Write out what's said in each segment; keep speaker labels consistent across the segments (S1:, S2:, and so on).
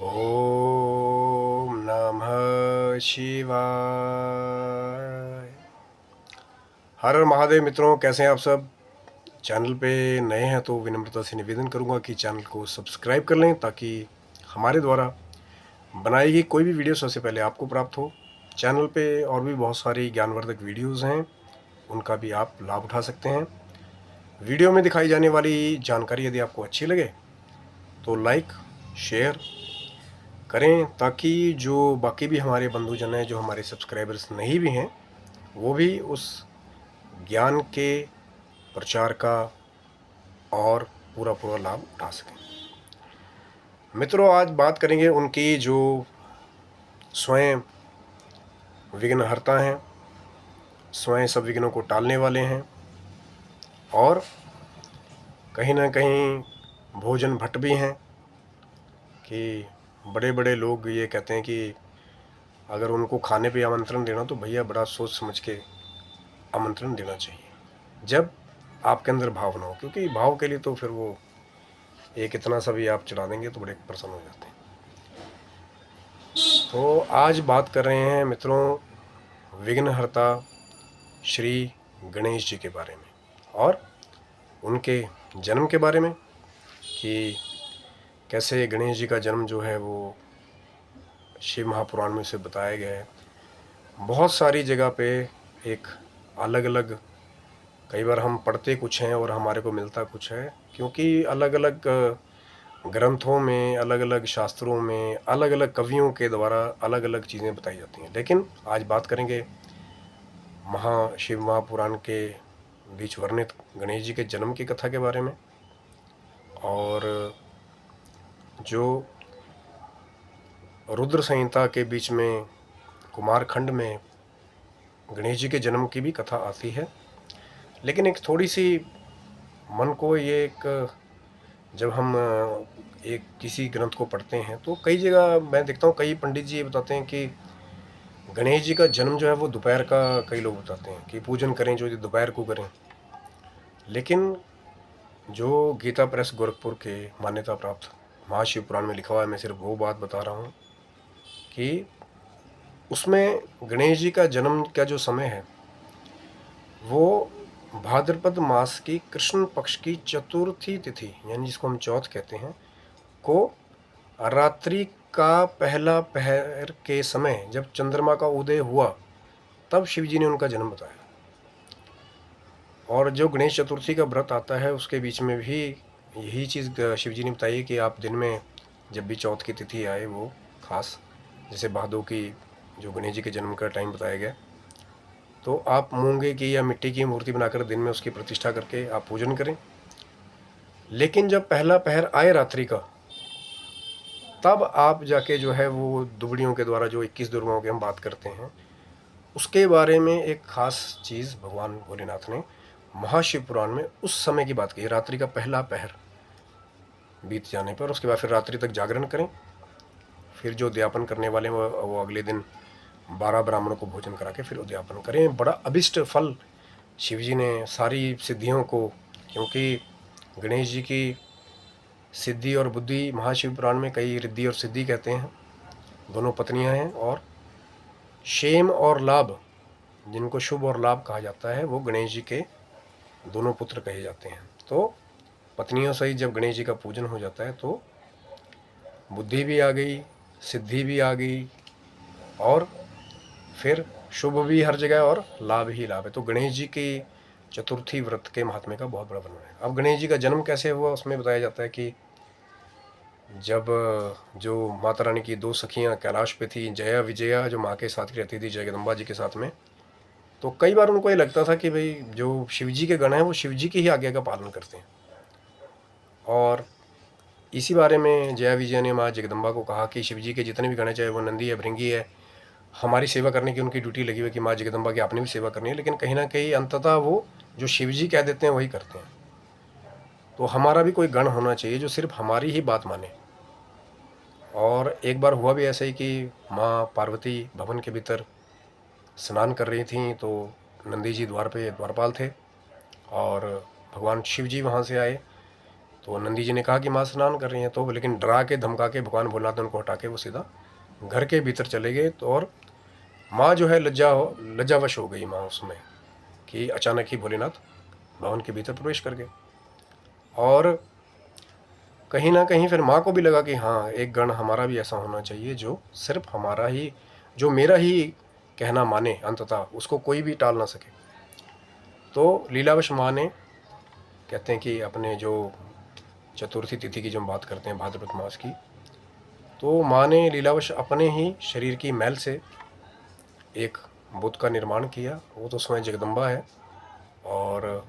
S1: ओम नमः शिवाय। हर हर महादेव मित्रों, कैसे हैं आप सब। चैनल पे नए हैं तो विनम्रता से निवेदन करूंगा कि चैनल को सब्सक्राइब कर लें ताकि हमारे द्वारा बनाई गई कोई भी वीडियो सबसे पहले आपको प्राप्त हो। चैनल पे और भी बहुत सारी ज्ञानवर्धक वीडियोस हैं, उनका भी आप लाभ उठा सकते हैं। वीडियो में दिखाई जाने वाली जानकारी यदि आपको अच्छी लगे तो लाइक शेयर करें ताकि जो बाकी भी हमारे बंधुजन हैं, जो हमारे सब्सक्राइबर्स नहीं भी हैं, वो भी उस ज्ञान के प्रचार का और पूरा पूरा लाभ उठा सकें। मित्रों, आज बात करेंगे उनकी जो स्वयं विघ्नहर्ता हैं, स्वयं सब विघ्नों को टालने वाले हैं और कहीं ना कहीं भोजन भट्ट भी हैं कि बड़े बड़े लोग ये कहते हैं कि अगर उनको खाने पे आमंत्रण देना तो भैया बड़ा सोच समझ के आमंत्रण देना चाहिए, जब आपके अंदर भाव ना हो, क्योंकि भाव के लिए तो फिर वो एक इतना सा भी आप चढ़ा देंगे तो बड़े प्रसन्न हो जाते हैं। तो आज बात कर रहे हैं मित्रों विघ्नहर्ता श्री गणेश जी के बारे में और उनके जन्म के बारे में कि कैसे गणेश जी का जन्म जो है वो शिव महापुराण में से बताया गया है। बहुत सारी जगह पे एक अलग अलग, कई बार हम पढ़ते कुछ हैं और हमारे को मिलता कुछ है, क्योंकि अलग अलग ग्रंथों में, अलग अलग शास्त्रों में, अलग अलग कवियों के द्वारा अलग अलग चीज़ें बताई जाती हैं। लेकिन आज बात करेंगे शिव महापुराण के बीच वर्णित गणेश जी के जन्म की कथा के बारे में और जो रुद्र संहिता के बीच में कुमारखंड में गणेश जी के जन्म की भी कथा आती है। लेकिन एक थोड़ी सी मन को ये एक, जब हम एक किसी ग्रंथ को पढ़ते हैं तो कई जगह मैं देखता हूँ कई पंडित जी ये बताते हैं कि गणेश जी का जन्म जो है वो दोपहर का, कई लोग बताते हैं कि पूजन करें जो दोपहर को करें। लेकिन जो गीता प्रेस गोरखपुर के मान्यता प्राप्त महाशिव पुराण में लिखा हुआ है, मैं सिर्फ वो बात बता रहा हूँ कि उसमें गणेश जी का जन्म का जो समय है वो भाद्रपद मास की कृष्ण पक्ष की चतुर्थी तिथि, यानी जिसको हम चौथ कहते हैं, को रात्रि का पहला पहर के समय जब चंद्रमा का उदय हुआ तब शिव जी ने उनका जन्म बताया। और जो गणेश चतुर्थी का व्रत आता है उसके बीच में भी यही चीज़ शिव जी ने बताई कि आप दिन में जब भी चौथ की तिथि आए, वो खास जैसे भादों की जो गणेश जी के जन्म का टाइम बताया गया, तो आप मूंगे की या मिट्टी की मूर्ति बनाकर दिन में उसकी प्रतिष्ठा करके आप पूजन करें। लेकिन जब पहला पहर आए रात्रि का, तब आप जाके जो है वो दुबड़ियों के द्वारा, जो 21 दुर्गाओं की हम बात करते हैं, उसके बारे में एक खास चीज़ भगवान भोलेनाथ ने महाशिव पुराण में उस समय की बात की। रात्रि का पहला पहर बीत जाने पर उसके बाद फिर रात्रि तक जागरण करें, फिर जो उद्यापन करने वाले वो अगले दिन 12 ब्राह्मणों को भोजन करा के फिर उद्यापन करें। बड़ा अभिष्ट फल शिव जी ने सारी सिद्धियों को, क्योंकि गणेश जी की सिद्धि और बुद्धि महाशिव पुराण में कई रिद्धि और सिद्धि कहते हैं, दोनों पत्नियां हैं, और क्षेम और लाभ, जिनको शुभ और लाभ कहा जाता है, वो गणेश जी के दोनों पुत्र कहे जाते हैं। तो पत्नियों सहित जब गणेश जी का पूजन हो जाता है तो बुद्धि भी आ गई, सिद्धि भी आ गई और फिर शुभ भी हर जगह और लाभ ही लाभ है। तो गणेश जी की चतुर्थी व्रत के महात्म्य का बहुत बड़ा वर्णन है। अब गणेश जी का जन्म कैसे हुआ उसमें बताया जाता है कि जब जो माता रानी की दो सखियां कैलाश पे थी, जया विजया, जो माँ के साथ रहती थी जगदम्बा जी के साथ में, तो कई बार उनको ये लगता था कि भाई जो शिव जी के गण हैं वो शिव जी की ही आज्ञा का पालन करते हैं। और इसी बारे में जया विजय ने माँ जगदम्बा को कहा कि शिव जी के जितने भी गण हैं, चाहे वो नंदी है, भृंगी है, हमारी सेवा करने की उनकी ड्यूटी लगी हुई है कि माँ जगदम्बा की आपने भी सेवा करनी है। लेकिन कहीं ना कहीं अंततः वो जो शिव जी कह देते हैं वही करते हैं। तो हमारा भी कोई गण होना चाहिए जो सिर्फ हमारी ही बात माने। और एक बार हुआ भी ऐसा ही कि माँ पार्वती भवन के भीतर स्नान कर रही थीं, तो नंदी जी द्वार पे द्वारपाल थे और भगवान शिव जी वहाँ से आए। तो नंदी जी ने कहा कि माँ स्नान कर रही हैं, तो लेकिन डरा के धमका के भगवान भोलेनाथ ने उनको हटा के वो सीधा घर के भीतर चले गए। तो और माँ जो है लज्जावश हो गई माँ उसमें, कि अचानक ही भोलेनाथ भवन के भीतर प्रवेश कर गए। और कहीं ना कहीं फिर माँ को भी लगा कि हाँ, एक गण हमारा भी ऐसा होना चाहिए जो सिर्फ हमारा ही, जो मेरा ही कहना माने, अंततः उसको कोई भी टाल ना सके। तो लीलावश माँ ने, कहते हैं कि अपने जो चतुर्थी तिथि की जब बात करते हैं भाद्रपद मास की, तो माँ ने लीलावश अपने ही शरीर की मैल से एक बुत का निर्माण किया। वो तो स्वयं जगदम्बा है, और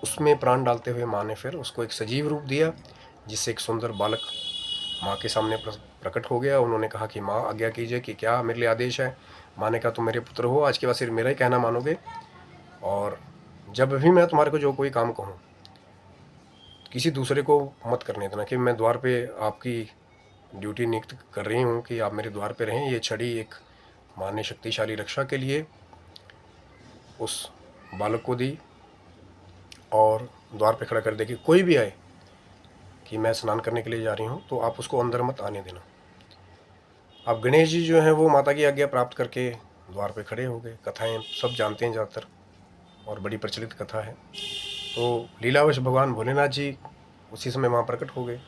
S1: उसमें प्राण डालते हुए माँ ने फिर उसको एक सजीव रूप दिया, जिससे एक सुंदर बालक माँ के सामने प्रकट हो गया। उन्होंने कहा कि माँ आज्ञा कीजिए कि क्या मेरे लिए आदेश है। माँ ने कहा तुम मेरे पुत्र हो, आज के बाद सिर्फ मेरा ही कहना मानोगे, और जब भी मैं तुम्हारे को जो कोई काम कहूँ किसी दूसरे को मत करने देना, कि मैं द्वार पे आपकी ड्यूटी नियुक्त कर रही हूँ कि आप मेरे द्वार पे रहें। ये छड़ी एक माँ ने शक्तिशाली रक्षा के लिए उस बालक को दी, और द्वार पे खड़ा कर दे कि कोई भी आए कि मैं स्नान करने के लिए जा रही हूँ, तो आप उसको अंदर मत आने देना। अब गणेश जी जो हैं वो माता की आज्ञा प्राप्त करके द्वार पे खड़े हो गए। कथाएं सब जानते हैं ज़्यादातर, और बड़ी प्रचलित कथा है। तो लीलावश भगवान भोलेनाथ जी उसी समय वहाँ प्रकट हो गए।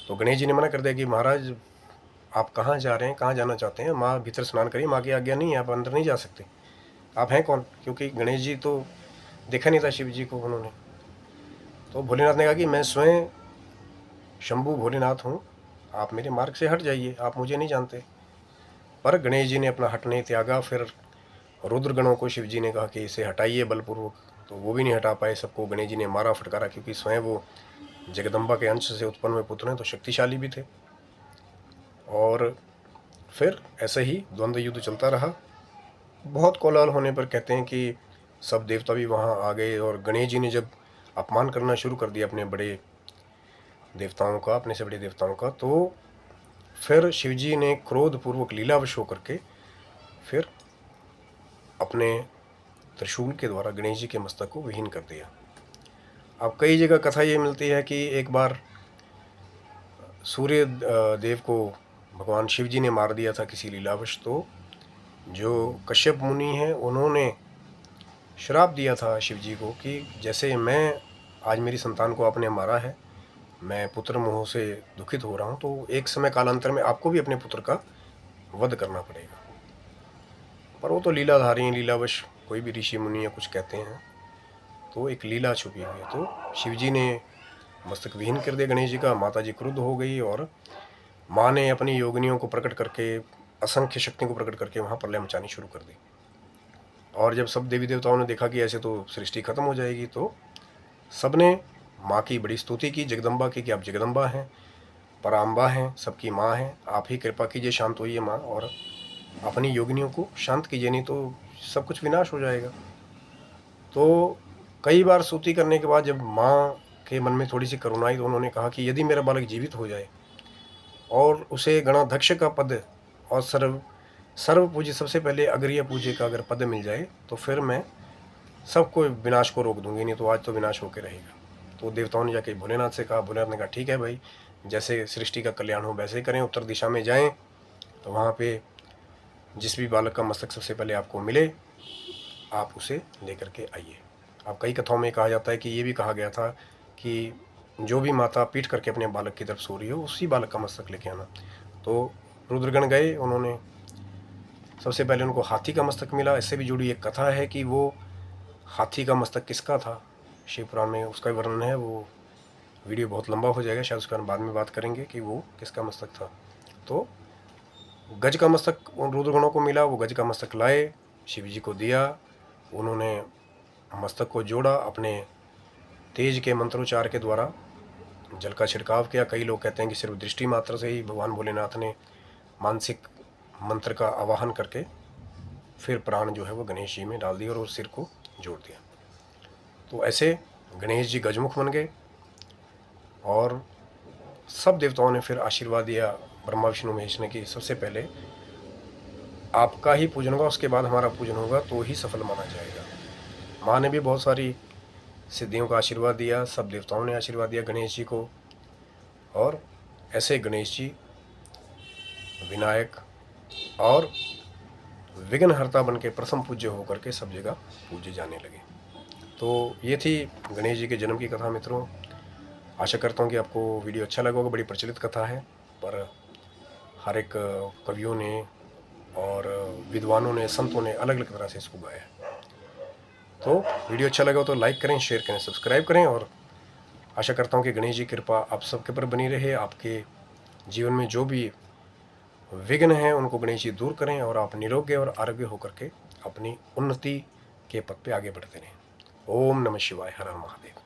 S1: तो गणेश जी ने मना कर दिया कि महाराज आप कहाँ जा रहे हैं, कहाँ जाना चाहते हैं, माँ भीतर स्नान करिए, माँ की आज्ञा नहीं है, आप अंदर नहीं जा सकते। आप हैं कौन? क्योंकि गणेश जी तो देखा नहीं था शिव जी को उन्होंने। तो भोलेनाथ ने कहा कि मैं स्वयं शंभू भोलेनाथ हूँ, आप मेरे मार्ग से हट जाइए, आप मुझे नहीं जानते। पर गणेश जी ने अपना हट नहीं त्यागा। फिर रुद्रगणों को शिव जी ने कहा कि इसे हटाइए बलपूर्वक, तो वो भी नहीं हटा पाए। सबको गणेश जी ने मारा फटकारा, क्योंकि स्वयं वो जगदम्बा के अंश से उत्पन्न हुए पुत्र हैं, तो शक्तिशाली भी थे। और फिर ऐसे ही द्वंद्व युद्ध चलता रहा। बहुत कोलाहल होने पर कहते हैं कि सब देवता भी वहाँ आ गए, और गणेश जी ने जब अपमान करना शुरू कर दिया अपने बड़े देवताओं का, अपने से बड़े देवताओं का, तो फिर शिवजी ने क्रोधपूर्वक लीलावश होकर के फिर अपने त्रिशूल के द्वारा गणेश जी के मस्तक को विहीन कर दिया। अब कई जगह कथा ये मिलती है कि एक बार सूर्य देव को भगवान शिव जी ने मार दिया था किसी लीलावश। तो जो कश्यप मुनि हैं उन्होंने श्राप दिया था शिव जी को कि जैसे मैं आज मेरी संतान को आपने मारा है, मैं पुत्र मोह से दुखित हो रहा हूँ, तो एक समय कालांतर में आपको भी अपने पुत्र का वध करना पड़ेगा। पर वो तो लीलाधारी हैं, लीलावश कोई भी ऋषि मुनि या कुछ कहते हैं, तो एक लीला छुपी हुई है। तो शिवजी ने मस्तक विहीन कर दिया गणेश जी का। माता जी क्रुद्ध हो गई, और माँ ने अपनी योगिनियों को प्रकट करके, असंख्य शक्तियों को प्रकट करके वहाँ प्रलय मचानी शुरू कर दी। और जब सब देवी देवताओं ने देखा कि ऐसे तो सृष्टि खत्म हो जाएगी, तो सबने माँ की बड़ी स्तुति की, जगदम्बा की, कि आप जगदम्बा हैं, पराम्बा हैं, सबकी माँ हैं, आप ही कृपा कीजिए, शांत होइए माँ, और अपनी योगिनियों को शांत कीजिए, नहीं तो सब कुछ विनाश हो जाएगा। तो कई बार स्तुति करने के बाद जब माँ के मन में थोड़ी सी करुणा आई, तो उन्होंने कहा कि यदि मेरा बालक जीवित हो जाए और उसे गणाध्यक्ष का पद और सर्व पूज्य, सबसे पहले अग्रीय पूज्य का अगर पद मिल जाए, तो फिर मैं सबको विनाश को रोक दूंगी, नहीं तो आज तो विनाश होकर रहेगा। तो देवताओं ने जाके भोलेनाथ से कहा। भोलेनाथ ने कहा ठीक है भाई, जैसे सृष्टि का कल्याण हो वैसे ही करें। उत्तर दिशा में जाएं, तो वहाँ पे जिस भी बालक का मस्तक सबसे पहले आपको मिले, आप उसे लेकर के आइए। अब कई कथाओं में कहा जाता है कि ये भी कहा गया था कि जो भी माता पीठ करके अपने बालक की तरफ सो रही हो, उसी बालक का मस्तक लेके आना। तो रुद्रगण गए, उन्होंने सबसे पहले उनको हाथी का मस्तक मिला। इससे भी जुड़ी एक कथा है कि वो हाथी का मस्तक किसका था, शिव पुराण में उसका वर्णन है। वो वीडियो बहुत लंबा हो जाएगा, शायद उसका बाद में बात करेंगे कि वो किसका मस्तक था। तो गज का मस्तक उन रुद्रगणों को मिला, वो गज का मस्तक लाए, शिव जी को दिया। उन्होंने मस्तक को जोड़ा, अपने तेज के मंत्रोच्चार के द्वारा जल का छिड़काव किया। कई लोग कहते हैं कि सिर्फ दृष्टि मात्र से ही भगवान भोलेनाथ ने मानसिक मंत्र का आवाहन करके फिर प्राण जो है वो गणेश जी में डाल दिया और उस सिर को जोड़ दिया। तो ऐसे गणेश जी गजमुख बन गए, और सब देवताओं ने फिर आशीर्वाद दिया ब्रह्मा विष्णु महेश ने कि सबसे पहले आपका ही पूजन होगा, उसके बाद हमारा पूजन होगा, तो ही सफल माना जाएगा। माँ ने भी बहुत सारी सिद्धियों का आशीर्वाद दिया, सब देवताओं ने आशीर्वाद दिया गणेश जी को। और ऐसे गणेश जी विनायक और विघ्नहर्ता बन के प्रथम पूज्य होकर के सब जगह पूजे जाने लगे। तो ये थी गणेश जी के जन्म की कथा मित्रों। आशा करता हूँ कि आपको वीडियो अच्छा लगा होगा। बड़ी प्रचलित कथा है, पर हर एक कवियों ने और विद्वानों ने, संतों ने अलग अलग तरह से इसको गाया है। तो वीडियो अच्छा लगा तो लाइक करें, शेयर करें, सब्सक्राइब करें। और आशा करता हूँ कि गणेश जी की कृपा आप सबके पर बनी रहे। आपके जीवन में जो भी विघ्न हैं उनको गणेश जी दूर करें और आप निरोग्य और आरोग्य होकर के अपनी उन्नति के पथ पे आगे बढ़ते रहें। ओम नमः शिवाय। हर हर महादेव।